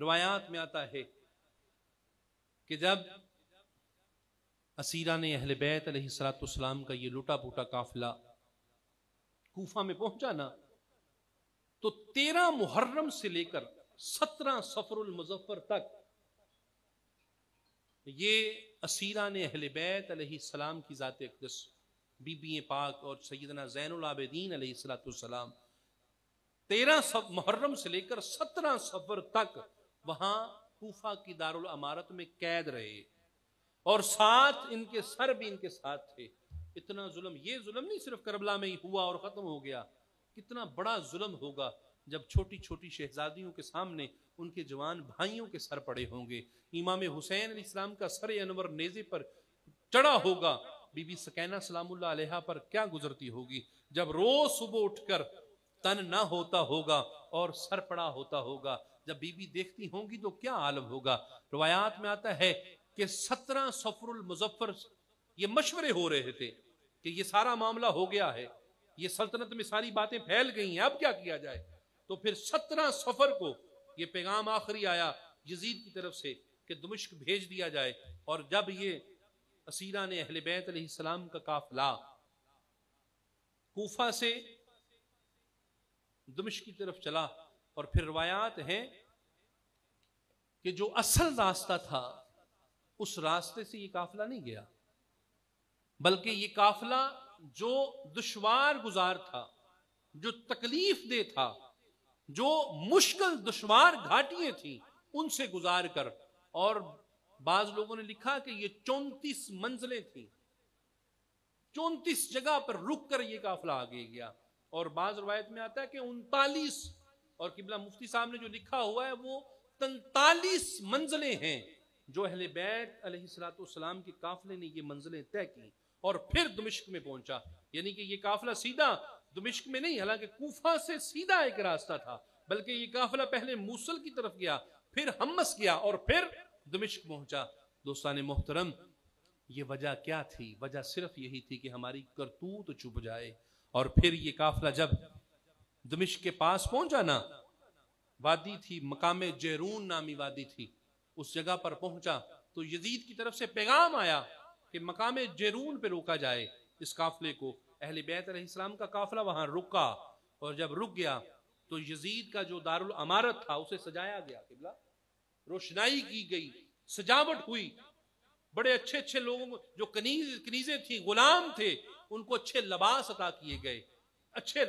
روایات میں آتا ہے کہ جب اسیران اہل بیت علیہ الصلوۃ والسلام کا یہ لٹا پوٹا قافلہ کوفہ میں پہنچا نا، تو 13 محرم سے لے کر 17 صفر المظفر تک یہ اسیران اہل بیت علیہ السلام کی ذات اقدس بی بی پاک اور سیدنا زین العابدین علیہ الصلوۃ والسلام 13 محرم سے لے کر 17 صفر تک وہاں کوفہ کی دارالامارت میں قید رہے، اور ساتھ ان کے سر بھی ان کے ساتھ تھے۔ اتنا ظلم، یہ ظلم نہیں صرف کربلا میں ہی ہوا اور ختم ہو گیا، کتنا بڑا ظلم ہوگا جب چھوٹی چھوٹی شہزادیوں کے سامنے ان کے جوان بھائیوں کے سر پڑے ہوں گے۔ امام حسین علیہ السلام کا سر انور نیزے پر چڑھا ہوگا، بی بی سکینہ سلام اللہ علیہا پر کیا گزرتی ہوگی جب روز صبح اٹھ کر تن نہ ہوتا ہوگا اور سر پڑا ہوتا ہوگا، جب بی بی دیکھتی ہوں گی تو کیا عالم ہوگا۔ روایات میں آتا ہے کہ 17 صفر المظفر یہ مشورے ہو رہے تھے کہ یہ سارا معاملہ ہو گیا ہے، یہ سلطنت میں ساری باتیں پھیل گئی ہیں، اب کیا کیا جائے۔ تو پھر 17 صفر کو یہ پیغام آخری آیا یزید کی طرف سے کہ دمشق بھیج دیا جائے، اور جب یہ اسیران اہل بیت علیہ السلام کا قافلہ کوفہ سے دمشق کی طرف چلا، اور پھر روایات ہیں کہ جو اصل راستہ تھا اس راستے سے یہ قافلہ نہیں گیا، بلکہ یہ قافلہ جو دشوار گزار تھا، جو تکلیف دہ تھا، جو مشکل دشوار گھاٹیاں تھیں، ان سے گزار کر، اور بعض لوگوں نے لکھا کہ یہ 34 منزلیں تھیں، 34 جگہ پر رک کر یہ قافلہ آگے گیا، اور بعض روایت میں آتا ہے کہ 39، اور قبلہ مفتی صاحب نے جو لکھا ہوا ہے وہ 43 منزلیں ہیں جو اہل بیت علیہ الصلوۃ والسلام کے قافلے نے یہ منزلیں طے کی، اور پھر دمشق میں پہنچا۔ یعنی کہ یہ قافلہ سیدھا دمشق میں نہیں، حالانکہ کوفہ سے سیدھا ایک راستہ تھا، بلکہ یہ قافلہ پہلے موصل کی طرف گیا، پھر حمص گیا، اور پھر دمشق پہنچا۔ دوستان محترم، یہ وجہ کیا تھی؟ وجہ صرف یہی تھی کہ ہماری کرتوت چھپ جائے۔ اور پھر یہ قافلہ جب دمشق کے پاس پہنچا نا، وادی تھی، مقام جیرون نامی وادی تھی، اس جگہ پر پہنچا تو یزید کی طرف سے پیغام آیا کہ مقام جیرون پہ روکا جائے اس قافلے کو۔ اہل بیت علیہ السلام کا قافلہ وہاں رکا، اور جب رک گیا تو یزید کا جو دارالامارت تھا اسے سجایا گیا، قبلہ روشنائی کی گئی، سجاوٹ ہوئی، بڑے اچھے اچھے لوگوں جو کنیزیں تھیں، غلام تھے، ان کو اچھے لباس عطا کیے گئے، اچھے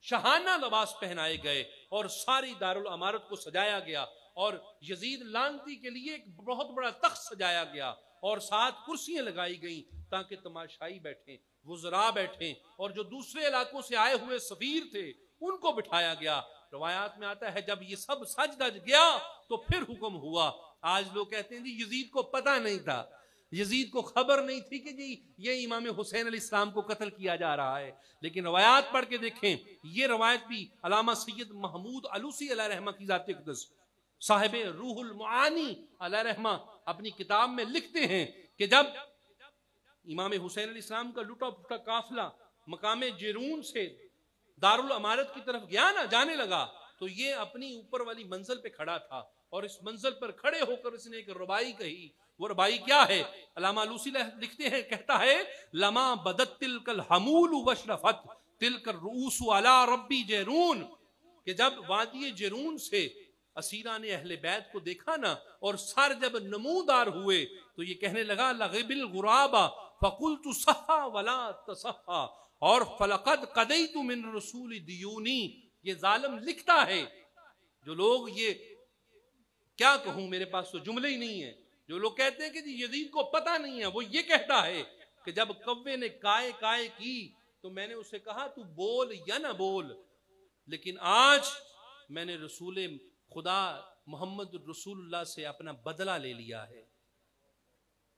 شاہانہ لباس پہنائے گئے، اور ساری دارالامارت کو سجایا گیا، اور یزید لعنتی کے لیے ایک بہت بڑا تخت سجایا گیا، اور 7 کرسیاں لگائی گئیں تاکہ تماشائی بیٹھیں، وزراء بیٹھیں، اور جو دوسرے علاقوں سے آئے ہوئے سفیر تھے ان کو بٹھایا گیا۔ روایات میں آتا ہے جب یہ سب سج دج گیا تو پھر حکم ہوا۔ آج لوگ کہتے ہیں جی یزید کو پتہ نہیں تھا، یزید کو خبر نہیں تھی کہ جی یہ امام حسین علیہ السلام کو قتل کیا جا رہا ہے، لیکن روایات پڑھ کے دیکھیں، یہ روایت بھی علامہ سید محمود علوسی علیہ رحمہ کی ذات اقدس صاحب روح المعانی علیہ رحمہ اپنی کتاب میں لکھتے ہیں کہ جب امام حسین علیہ السلام کا لٹا پھٹا قافلہ مقام جیرون سے دارالامارت کی طرف گیا نا، جانے لگا، تو یہ اپنی اوپر والی منزل پہ کھڑا تھا، اور اس منزل پر کھڑے ہو کر اس نے ایک ربائی کہی۔ وہ ربائی کیا ہے؟ علامہ علوسی لکھتے ہیں، کہتا ہے لما بدت تلک الحمول وشرفت تلک الرؤوس علی ربی جیرون، کہ جب وادی جیرون سے اسیران اہل بیت کو دیکھا نا، اور سر جب نمودار ہوئے تو یہ کہنے لگا لغب الغراب فقلت صحا ولا تصحا، اور فلقد قضیت من رسول دیونی۔ یہ ظالم لکھتا ہے، جو لوگ یہ کیا کہوں، میرے پاس تو جملے ہی نہیں ہیں، جو لوگ کہتے ہیں کہ جی یزید کو پتہ نہیں ہے، وہ یہ کہتا ہے کہ جب کوے نے کائے کائے کی تو میں نے اسے کہا تو بول یا نہ بول، لیکن آج میں نے رسول خدا محمد رسول اللہ سے اپنا بدلہ لے لیا ہے۔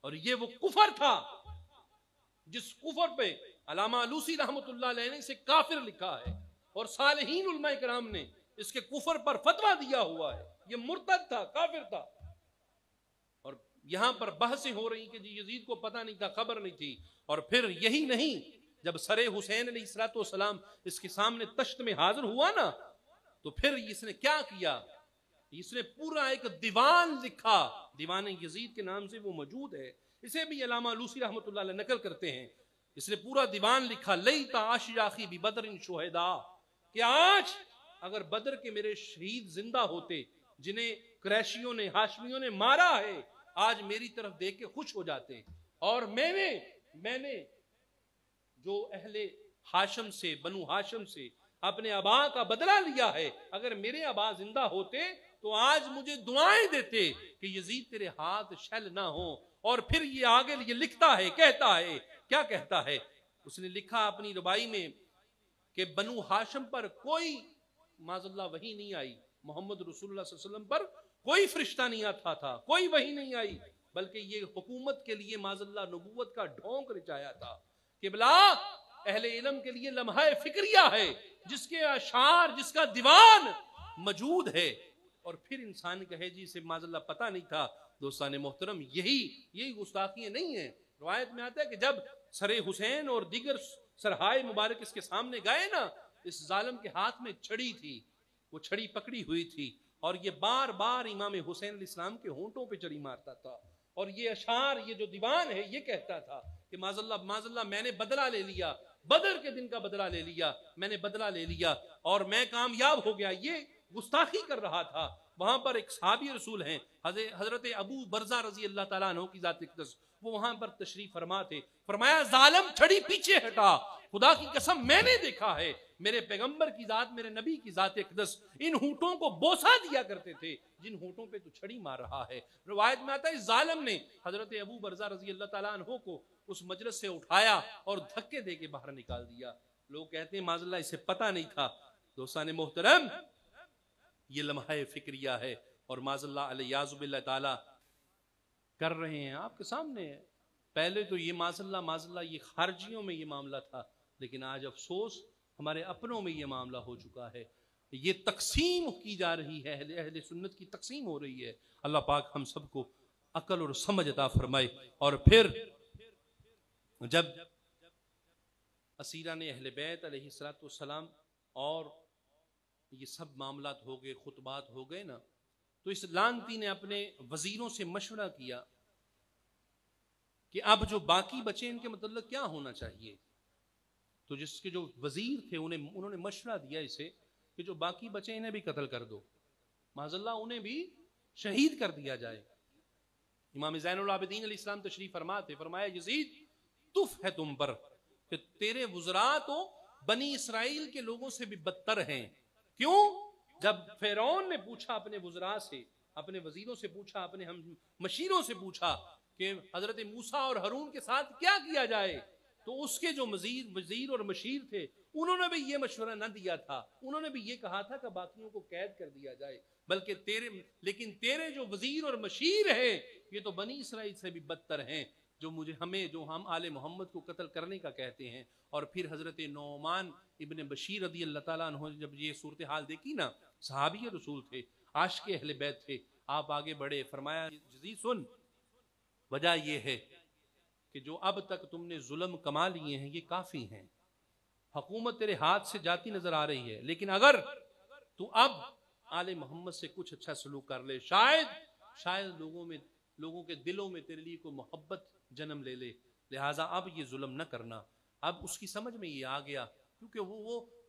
اور یہ وہ کفر تھا جس کفر پہ علامہ علوسی رحمت اللہ علیہ نے اسے کافر لکھا ہے، اور صالحین علماء کرام نے اس کے کفر پر فتویٰ دیا ہوا ہے، یہ مرتد تھا، کافر تھا۔ اور یہاں پر بحثیں ہو رہی کہ جی یزید کو پتہ نہیں تھا، خبر نہیں تھی۔ اور پھر یہی نہیں، جب سر حسین علیہ السلام اس کے سامنے تشت میں حاضر ہوا نا، تو پھر اس نے کیا کیا اس نے پورا ایک دیوان لکھا، دیوان یزید کے نام سے وہ موجود ہے، اسے بھی علامہ علوسی رحمۃ اللہ علیہ نقل کرتے ہیں۔ اس نے پورا دیوان لکھا، لیتا اشیاخی ببدر شہداء، کہ آج اگر بدر کے میرے شہید زندہ ہوتے جنہیں قریشیوں نے ہاشمیوں نے مارا ہے، آج میری طرف دیکھ کے خوش ہو جاتے، اور میں نے جو اہل ہاشم سے، بنو ہاشم سے اپنے ابا کا بدلہ لیا ہے، اگر میرے ابا زندہ ہوتے تو آج مجھے دعائیں دیتے کہ یزید تیرے ہاتھ شل نہ ہو۔ اور پھر یہ آگے یہ لکھتا ہے، کہتا ہے، کیا کہتا ہے؟ اس نے لکھا اپنی ربائی میں کہ بنو ہاشم پر کوئی معاذ اللہ وحی نہیں آئی، محمد رسول اللہ صلی اللہ علیہ وسلم پر کوئی فرشتہ نہیں آتا تھا، کوئی وحی نہیں آئی، بلکہ یہ حکومت کے لیے معاذ اللہ نبوت کا ڈھونک رچایا تھا کہ بلا اہل علم کے لیے لمحہ فکریہ ہے، جس کے اشعار، جس کا دیوان موجود ہے، اور پھر انسان کہے جی اسے معاذ اللہ پتہ نہیں تھا۔ دوستان محترم، یہی گستاخیاں نہیں ہیں۔ روایت میں آتا ہے کہ جب سر حسین اور دیگر سرہائے مبارک اس کے سامنے گئے نا، اس ظالم کے ہاتھ میں چھڑی تھی، وہ چھڑی پکڑی ہوئی تھی، اور یہ بار بار امام حسین علیہ السلام کے ہونٹوں پہ چھڑی مارتا تھا، اور یہ اشعار، یہ جو دیوان ہے، یہ کہتا تھا کہ معاذ اللہ میں نے بدلہ لے لیا، بدر کے دن کا بدلہ لے لیا، میں نے بدلہ لے لیا اور میں کامیاب ہو گیا۔ یہ گستاخی کر رہا تھا۔ وہاں پر ایک صحابی رسول ہیں حضرت ابو برزہ رضی اللہ تعالیٰ عنہ کی ذات اقدس، وہ وہاں پر تشریف فرما تھے۔ فرمایا ظالم چھڑی پیچھے ہٹا، خدا کی قسم میں نے دیکھا ہے میرے پیغمبر کی ذات، میرے نبی کی ذات اقدس ان ہونٹوں کو بوسہ دیا کرتے تھے جن ہونٹوں پہ تو چھڑی مار رہا ہے۔ روایت میں آتا ہے ظالم نے حضرت ابو برزہ رضی اللہ تعالیٰ عنہ کو اس مجلس سے اٹھایا اور دھکے دے کے باہر نکال دیا۔ لوگ کہتے ہیں معاذ اللہ اسے پتہ نہیں تھا۔ دوستان محترم، یہ لمحہ فکریہ ہے، اور معاذ اللہ علیہ باللہ تعالی کر رہے ہیں، آپ کے سامنے ہے۔ پہلے تو یہ معاذ اللہ یہ خارجیوں میں یہ معاملہ تھا، لیکن آج افسوس ہمارے اپنوں میں یہ معاملہ ہو چکا ہے۔ یہ تقسیم کی جا رہی ہے، اہل سنت کی تقسیم ہو رہی ہے۔ اللہ پاک ہم سب کو عقل اور سمجھ عطا فرمائے۔ اور پھر جب اسیران اہل بیت علیہ السلام اور یہ سب معاملات ہو گئے، خطبات ہو گئے نا، تو اس لعنتی نے اپنے وزیروں سے مشورہ کیا کہ اب جو باقی بچے ان کے متعلق کیا ہونا چاہیے۔ تو جس کے جو وزیر تھے انہوں نے مشورہ دیا اسے کہ جو باقی بچے انہیں بھی قتل کر دو، معاذ اللہ انہیں بھی شہید کر دیا جائے۔ امام زین العابدین علیہ السلام تشریف فرما تھے، فرمایا یزید تف ہے تم پر کہ تیرے وزراء تو بنی اسرائیل کے لوگوں سے بھی بدتر ہیں۔ کیوں؟ جب فرعون نے پوچھا اپنے وزراء سے، اپنے وزیروں سے پوچھا، اپنے ہم مشیروں سے پوچھا کہ حضرت موسیٰ اور ہارون کے ساتھ کیا کیا جائے، تو اس کے جو وزیر اور مشیر تھے انہوں نے بھی یہ مشورہ نہ دیا تھا، انہوں نے بھی یہ کہا تھا کہ باقیوں کو قید کر دیا جائے، بلکہ لیکن تیرے جو وزیر اور مشیر ہیں یہ تو بنی اسرائیل سے بھی بدتر ہیں، جو ہم آل محمد کو قتل کرنے کا کہتے ہیں۔ اور پھر حضرت نعمان ابن بشیر رضی اللہ تعالیٰ عنہ جب یہ صورتحال دیکھی نا، صحابی رسول تھے، عاشق اہل بیت تھے، آپ آگے بڑھے، فرمایا یزید سن، وجہ یہ ہے کہ جو اب تک تم نے ظلم کما لیے ہیں یہ کافی ہیں، حکومت تیرے ہاتھ سے جاتی نظر آ رہی ہے، لیکن اگر تو اب آل محمد سے کچھ اچھا سلوک کر لے، شاید لوگوں کے دلوں میں تیرے لیے کوئی محبت جنم لے لے، لہٰذا اب یہ ظلم نہ کرنا۔ اب اس کی سمجھ میں یہ آ گیا، کیونکہ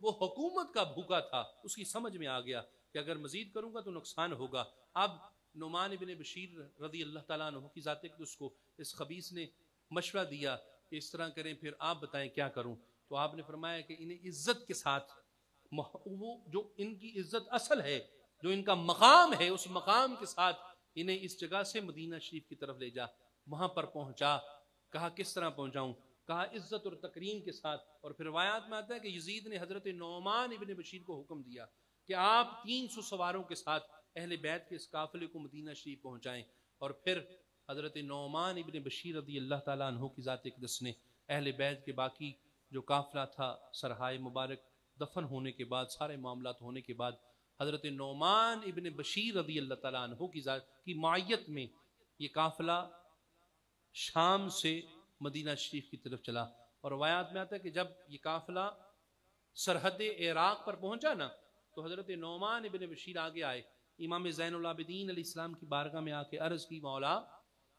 وہ حکومت کا بھوکا تھا، اس کی سمجھ میں آ گیا کہ اگر مزید کروں گا تو نقصان ہوگا۔ اب نعمان ابن بشیر رضی اللہ تعالیٰ عنہ کی ذات اقدس کو اس خبیث نے مشورہ دیا کہ اس طرح کریں، پھر آپ بتائیں کیا کروں۔ تو آپ نے فرمایا کہ انہیں عزت کے ساتھ، وہ جو ان کی عزت اصل ہے، جو ان کا مقام ہے، اس مقام کے ساتھ انہیں اس جگہ سے مدینہ شریف کی طرف لے جا، وہاں پر پہنچا۔ کہا کس طرح پہنچاؤں؟ کہا عزت اور تکریم کے ساتھ۔ اور پھر روایات میں آتا ہے کہ یزید نے حضرت نعمان ابن بشیر کو حکم دیا کہ آپ 300 سواروں کے ساتھ اہل بیت کے اس قافلے کو مدینہ شریف پہنچائیں۔ اور پھر حضرت نعمان ابن بشیر رضی اللہ تعالیٰ عنہ کی ذات اقدس نے اہل بیت کے باقی جو قافلہ تھا، سرہائے مبارک دفن ہونے کے بعد، سارے معاملات ہونے کے بعد، حضرت نعمان ابن بشیر رضی اللہ تعالیٰ عنہ کی ذات کی معیت میں یہ قافلہ شام سے مدینہ شریف کی طرف چلا۔ اور روایات میں آتا ہے کہ جب یہ قافلہ سرحد عراق پر پہنچا نا، تو حضرت نعمان ابن بشیر آگے آئے امام زین العابدین علیہ السلام کی بارگاہ میں آ کے عرض کی مولا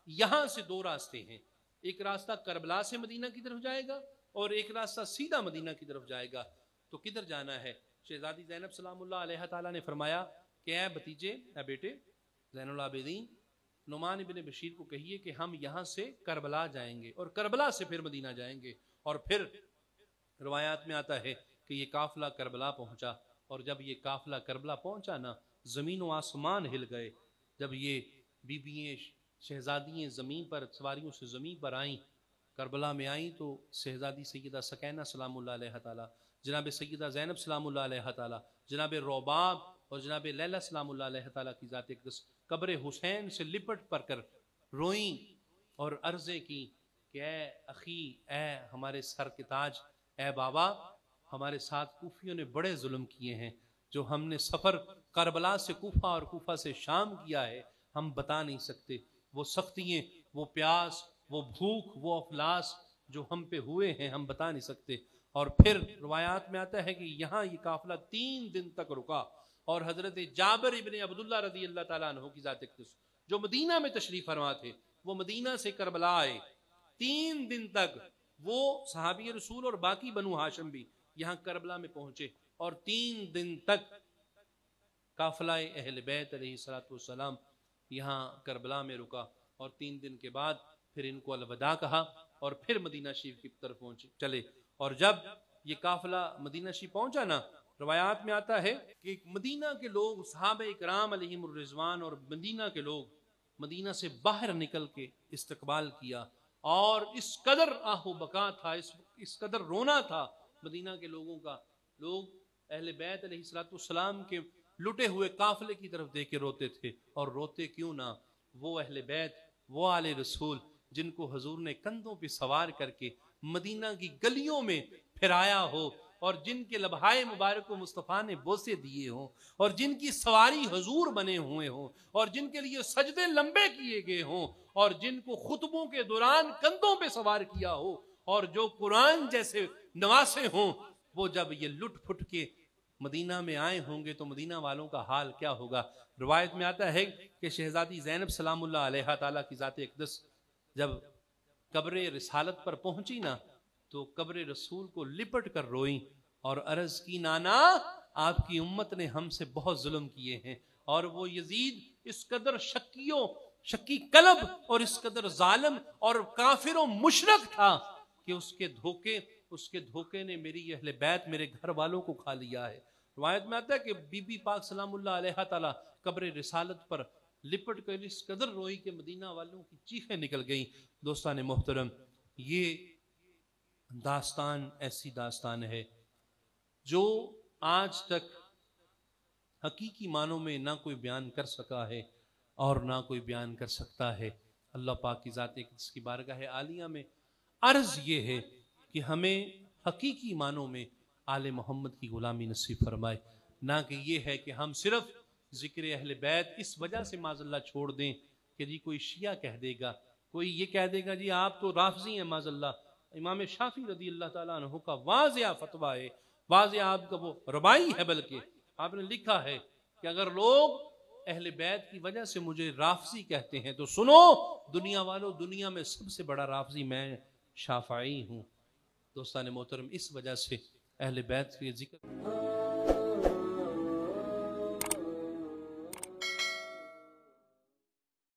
یہاں سے دو راستے ہیں، ایک راستہ کربلا سے مدینہ کی طرف جائے گا اور ایک راستہ سیدھا مدینہ کی طرف جائے گا، تو کدھر جانا ہے؟ شہزادی زینب سلام اللہ علیہ تعالیٰ نے فرمایا کہ اے بھتیجے، اے بیٹے زین العابدین، نعمان ابن بشیر کو کہیے کہ ہم یہاں سے کربلا جائیں گے اور کربلا سے پھر مدینہ جائیں گے۔ اور پھر روایات میں آتا ہے کہ یہ قافلہ کربلا پہنچا، اور جب یہ قافلہ کربلا پہنچا نا، زمین و آسمان ہل گئے۔ جب یہ بیوییں شہزادییں زمین پر سواریوں سے زمین پر آئیں، کربلا میں آئیں، تو شہزادی سیدہ سکینہ سلام اللہ علیہ تعالیٰ، جناب سیدہ زینب سلام اللہ علیہ تعالیٰ، جناب روباب اور جناب لیلہ سلام اللہ علیہ تعالیٰ کی ذات اقدس قبر حسین سے لپٹ پر کر روئیں اور عرضیں کی کہ اے اخی، اے ہمارے سر کے تاج، اے بابا، ہمارے ساتھ کوفیوں نے بڑے ظلم کیے ہیں، جو ہم نے سفر کربلا سے کوفہ اور کوفہ سے شام کیا ہے ہم بتا نہیں سکتے، وہ سختیاں، وہ پیاس، وہ بھوک، وہ افلاس جو ہم پہ ہوئے ہیں ہم بتا نہیں سکتے۔ اور پھر روایات میں آتا ہے کہ یہاں یہ قافلہ 3 دن تک رکا، اور حضرت جابر ابن عبداللہ رضی اللہ تعالیٰ عنہ کی ذات اقدس جو مدینہ میں تشریف فرما تھے، وہ مدینہ سے کربلا آئے، 3 دن تک وہ صحابی رسول اور باقی بنو ہاشم بھی یہاں کربلا میں پہنچے، اور 3 دن تک قافلہ اہل بیت علیہ السلام یہاں کربلا میں رکا، اور 3 دن کے بعد پھر ان کو الوداع کہا اور پھر مدینہ شریف کی طرف چلے۔ اور جب یہ قافلہ مدینہ شریف پہنچا نا، روایات میں آتا ہے کہ مدینہ کے لوگ، صحابہ اکرام علیہم الرضوان اور مدینہ کے لوگ مدینہ سے باہر نکل کے استقبال کیا، اور اس قدر آہ و بکا تھا، اس قدر رونا تھا مدینہ کے لوگوں کا، لوگ اہل بیت علیہ السلام کے لٹے ہوئے قافلے کی طرف دیکھ کے روتے تھے، اور روتے کیوں نہ، وہ اہل بیت، وہ آل رسول جن کو حضور نے کندھوں پہ سوار کر کے مدینہ کی گلیوں میں پھرایا ہو، اور جن کے لبہائے مبارک کو مصطفیٰ نے بوسے دیے ہوں، اور جن کی سواری حضور بنے ہوئے ہوں، اور جن کے لیے سجدے لمبے کیے گئے ہوں، اور جن کو خطبوں کے دوران کندھوں پہ سوار کیا ہو، اور جو قرآن جیسے نواسے ہوں، وہ جب یہ لٹ پھٹ کے مدینہ میں آئے ہوں گے تو مدینہ والوں کا حال کیا ہوگا۔ روایت میں آتا ہے کہ شہزادی زینب سلام اللہ علیہ تعالیٰ کی ذات اقدس جب قبر رسالت پر پہنچی نا، تو قبر رسول کو لپٹ کر روئیں اور عرض کی نانا، آپ کی امت نے ہم سے بہت ظلم کیے ہیں، اور وہ یزید اس قدر شکی قلب اور اس قدر ظالم اور کافر و مشرک تھا کہ اس کے دھوکے نے میری اہل بیت، میرے گھر والوں کو کھا لیا ہے۔ روایت میں آتا ہے کہ بی بی پاک سلام اللہ علیہ تعالیٰ قبر رسالت پر لپٹ کر اس قدر روئی کہ مدینہ والوں کی چیخیں نکل گئیں۔ دوستان محترم، یہ داستان ایسی داستان ہے جو آج تک حقیقی معنوں میں نہ کوئی بیان کر سکا ہے اور نہ کوئی بیان کر سکتا ہے۔ اللہ پاک کی ذات اقدس کی بارگاہ عالیہ میں عرض یہ ہے کہ ہمیں حقیقی معنوں میں آل محمد کی غلامی نصیب فرمائے، نہ کہ یہ ہے کہ ہم صرف ذکر اہل بیت اس وجہ سے معاذ اللہ چھوڑ دیں کہ جی کوئی شیعہ کہہ دے گا، کوئی یہ کہہ دے گا جی آپ تو رافضی ہیں معاذ اللہ۔ امام شافعی رضی اللہ تعالیٰ عنہ کا واضح فتویٰ ہے، واضح آپ کا وہ ربائی ہے، بلکہ آپ نے لکھا ہے کہ اگر لوگ اہل بیت کی وجہ سے مجھے رافضی کہتے ہیں تو سنو دنیا والوں، دنیا میں سب سے بڑا رافضی میں شافعی ہوں۔ دوستان محترم، اس وجہ سے اہل بیت کے ذکر